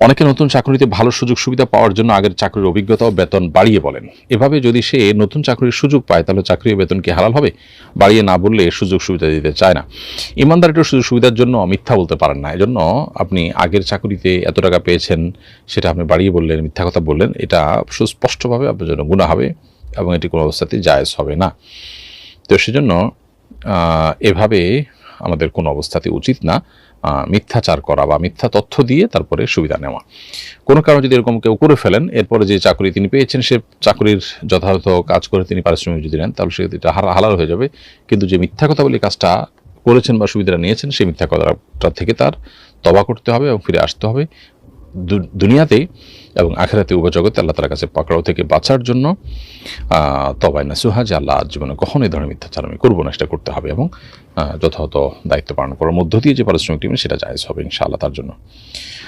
অনেকে নতুন চাকরিতে ভালো সুযোগ সুবিধা পাওয়ার জন্য আগের চাকরির অভিজ্ঞতা ও বেতন বাড়িয়ে বলেন। এভাবে যদি সে নতুন চাকরির সুযোগ পায় তাহলে চাকরি ও বেতন কি হালাল হবে? বাড়িয়ে না বললে সুযোগ সুবিধা দিতে চায় না। ইমানদার একটু সুযোগ সুবিধার জন্য মিথ্যা বলতে পারেন না। এজন্য আপনি আগের চাকরিতে এত টাকা পেয়েছেন, সেটা আপনি বাড়িয়ে বললেন, মিথ্যা কথা বললেন, এটা সুস্পষ্টভাবে আপনার জন্য গুনাহ হবে এবং এটি কোনো অবস্থাতেই জায়েজ হবে না। তো সেজন্য এভাবে আমাদের কোনো অবস্থাতেই উচিত না মিথ্যাচার করা বা মিথ্যা তথ্য দিয়ে তারপরে সুবিধা নেওয়া। কোনো কারণে যদি এরকম কেউ করে ফেলেন, এরপরে যে চাকরি তিনি পেয়েছেন সে চাকরির যথাযথ কাজ করে তিনি পারিশ্রমিক যদি নেন তাহলে সেটা হালাল হয়ে যাবে। কিন্তু যে মিথ্যা কথা বলে কাজটা করেছেন বা সুবিধাটা নিয়েছেন, সেই মিথ্যা কথাটা থেকে তার তওবা করতে হবে এবং ফিরে আসতে হবে। দুনিয়াতে এবং আখিরাতে উভয় জগতে আল্লাহ তাআলার কাছে পাকড়াও থেকে বাঁচার জন্য তওবায়ে নাসুহা, যে আল্লাহ জীবনে কখনোই এই ধরনের মিথ্যাচার আমি করবো না, সেটা করতে হবে এবং যথাযথ দায়িত্ব পালন করার মধ্য দিয়ে যে পারিশ্রমিক নেবেন সেটা জায়েজ হবে ইনশাআল্লাহ তার জন্য।